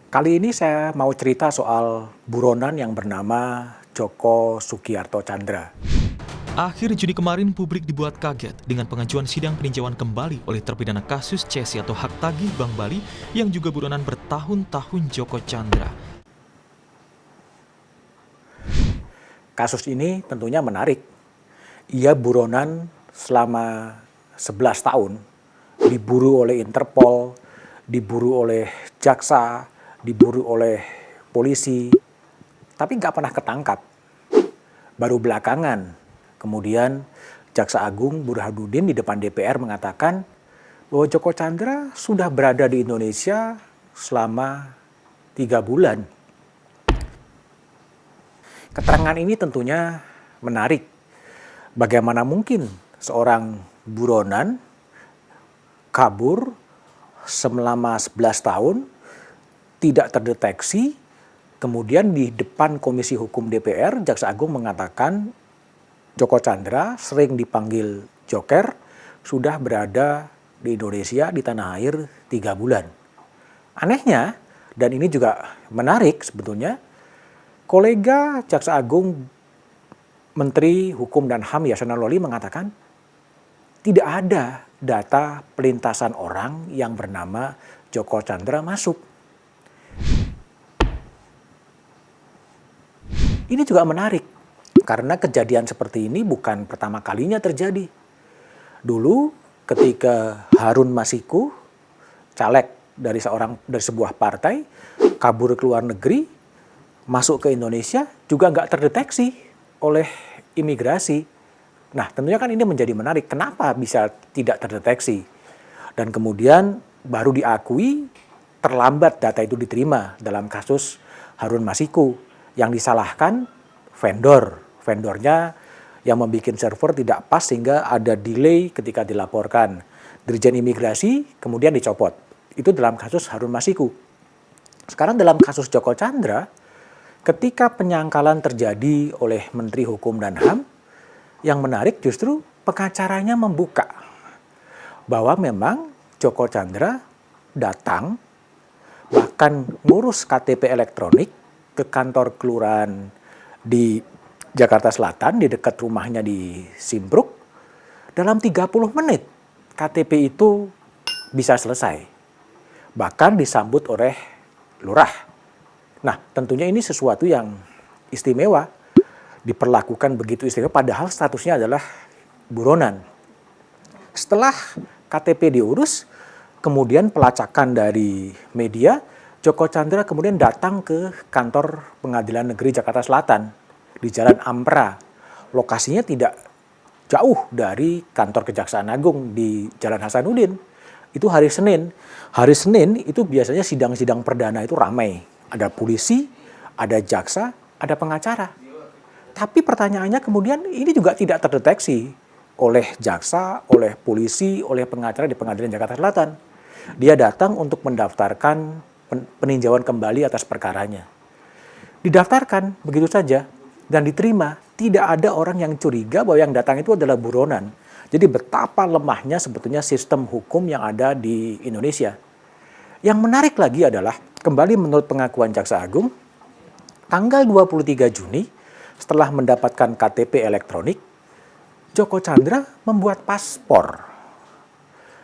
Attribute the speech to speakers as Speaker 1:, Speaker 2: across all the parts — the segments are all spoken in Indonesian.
Speaker 1: Kali ini saya mau cerita soal buronan yang bernama Joko Sugiarto Tjandra.
Speaker 2: Akhir Juni kemarin, publik dibuat kaget dengan pengajuan sidang peninjauan kembali oleh terpidana kasus cesi atau hak tagih Bank Bali yang juga buronan bertahun-tahun Joko Tjandra.
Speaker 1: Kasus ini tentunya menarik. Ia buronan selama 11 tahun, diburu oleh Interpol, diburu oleh jaksa, diburu oleh polisi, tapi nggak pernah ketangkap. Baru belakangan, kemudian Jaksa Agung Burhanuddin di depan DPR mengatakan bahwa Joko Tjandra sudah berada di Indonesia selama 3 bulan. Keterangan ini tentunya menarik. Bagaimana mungkin seorang buronan kabur selama 11 tahun, tidak terdeteksi, kemudian di depan Komisi Hukum DPR, Jaksa Agung mengatakan Joko Tjandra sering dipanggil Joker, sudah berada di Indonesia, di tanah air 3 bulan. Anehnya, dan ini juga menarik sebetulnya, kolega Jaksa Agung Menteri Hukum dan HAM Yasona Lawli mengatakan tidak ada data pelintasan orang yang bernama Joko Tjandra masuk. Ini juga menarik, karena kejadian seperti ini bukan pertama kalinya terjadi. Dulu ketika Harun Masiku, caleg dari sebuah partai, kabur ke luar negeri, masuk ke Indonesia, juga nggak terdeteksi oleh imigrasi. Nah, tentunya kan ini menjadi menarik. Kenapa bisa tidak terdeteksi? Dan kemudian baru diakui terlambat data itu diterima dalam kasus Harun Masiku. Yang disalahkan vendornya yang membuat server tidak pas sehingga ada delay ketika dilaporkan. Dirjen Imigrasi kemudian dicopot. Itu dalam kasus Harun Masiku. Sekarang dalam kasus Joko Tjandra, ketika penyangkalan terjadi oleh Menteri Hukum dan HAM, yang menarik justru pengacaranya membuka bahwa memang Joko Tjandra datang bahkan ngurus KTP elektronik ke kantor kelurahan di Jakarta Selatan, di dekat rumahnya di Simpruk. Dalam 30 menit KTP itu bisa selesai. Bahkan disambut oleh lurah. Nah, tentunya ini sesuatu yang istimewa. Diperlakukan begitu istimewa, padahal statusnya adalah buronan. Setelah KTP diurus, kemudian pelacakan dari media, Joko Tjandra kemudian datang ke kantor Pengadilan Negeri Jakarta Selatan di Jalan Ampera. Lokasinya tidak jauh dari kantor Kejaksaan Agung di Jalan Hasanuddin. Itu hari Senin. Hari Senin itu biasanya sidang-sidang perdana itu ramai. Ada polisi, ada jaksa, ada pengacara. Tapi pertanyaannya kemudian ini juga tidak terdeteksi oleh jaksa, oleh polisi, oleh pengacara di Pengadilan Jakarta Selatan. Dia datang untuk mendaftarkan peninjauan kembali atas perkaranya. Didaftarkan begitu saja dan diterima. Tidak ada orang yang curiga bahwa yang datang itu adalah buronan. Jadi betapa lemahnya sebetulnya sistem hukum yang ada di Indonesia. Yang menarik lagi adalah, kembali menurut pengakuan Jaksa Agung, tanggal 23 Juni, setelah mendapatkan KTP elektronik, Joko Tjandra membuat paspor.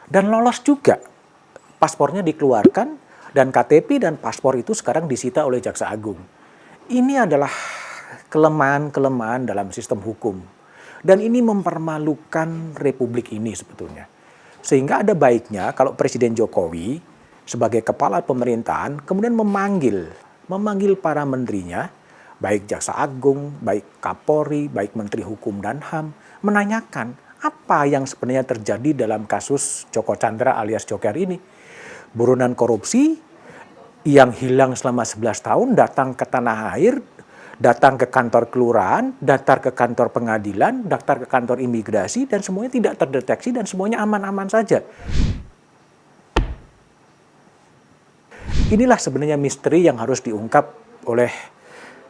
Speaker 1: Dan lolos juga. Paspornya dikeluarkan, dan KTP dan paspor itu sekarang disita oleh Jaksa Agung. Ini adalah kelemahan-kelemahan dalam sistem hukum. Dan ini mempermalukan Republik ini sebetulnya. Sehingga ada baiknya kalau Presiden Jokowi sebagai kepala pemerintahan kemudian memanggil para menterinya, baik Jaksa Agung, baik Kapolri, baik Menteri Hukum dan HAM, menanyakan apa yang sebenarnya terjadi dalam kasus Joko Tjandra alias Joker ini. Buronan korupsi yang hilang selama 11 tahun datang ke tanah air, datang ke kantor kelurahan, daftar ke kantor pengadilan, daftar ke kantor imigrasi, dan semuanya tidak terdeteksi dan semuanya aman-aman saja. Inilah sebenarnya misteri yang harus diungkap oleh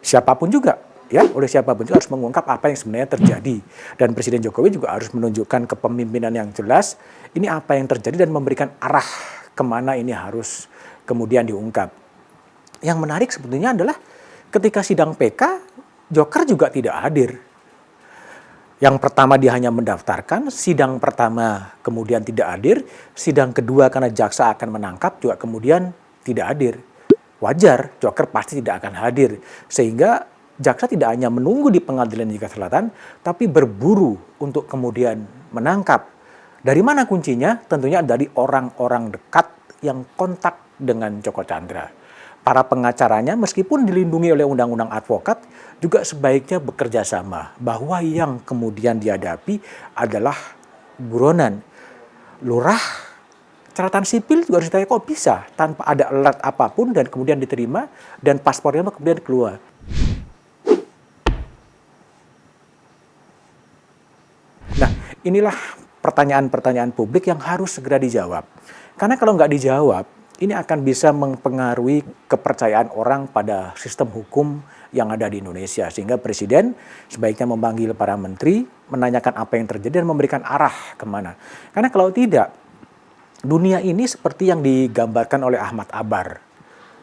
Speaker 1: siapapun juga. Oleh siapapun juga harus mengungkap apa yang sebenarnya terjadi. Dan Presiden Jokowi juga harus menunjukkan kepemimpinan yang jelas, ini apa yang terjadi dan memberikan arah kemana ini harus kemudian diungkap. yang menarik sebetulnya adalah ketika sidang PK, Joker juga tidak hadir. Yang pertama dia hanya mendaftarkan, sidang pertama kemudian tidak hadir, sidang kedua karena jaksa akan menangkap juga kemudian tidak hadir. Wajar, Joker pasti tidak akan hadir. Sehingga jaksa tidak hanya menunggu di pengadilan Jakarta Selatan, tapi berburu untuk kemudian menangkap. Dari mana kuncinya? Tentunya dari orang-orang dekat yang kontak dengan Joko Chandra. Para pengacaranya meskipun dilindungi oleh undang-undang advokat juga sebaiknya bekerja sama bahwa yang kemudian dihadapi adalah buronan. Lurah, catatan sipil juga harus ditanya kok bisa tanpa ada alert apapun dan kemudian diterima dan paspornya kemudian keluar. Nah, inilah pertanyaan-pertanyaan publik yang harus segera dijawab. Karena kalau nggak dijawab, ini akan bisa mempengaruhi kepercayaan orang pada sistem hukum yang ada di Indonesia. Sehingga Presiden sebaiknya memanggil para menteri, menanyakan apa yang terjadi dan memberikan arah kemana. Karena kalau tidak, dunia ini seperti yang digambarkan oleh Ahmad Abbar.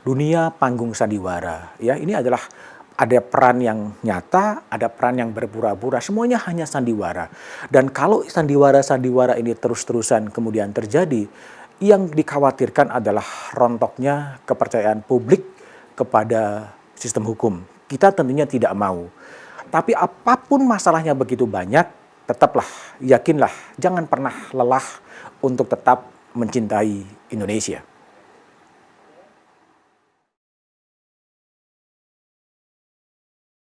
Speaker 1: Dunia panggung sandiwara. Ya, ini adalah ada peran yang nyata, ada peran yang berpura-pura, semuanya hanya sandiwara. Dan kalau sandiwara-sandiwara ini terus-terusan kemudian terjadi, yang dikhawatirkan adalah rontoknya kepercayaan publik kepada sistem hukum. Kita tentunya tidak mau. Tapi apapun masalahnya begitu banyak, tetaplah, yakinlah, jangan pernah lelah untuk tetap mencintai Indonesia.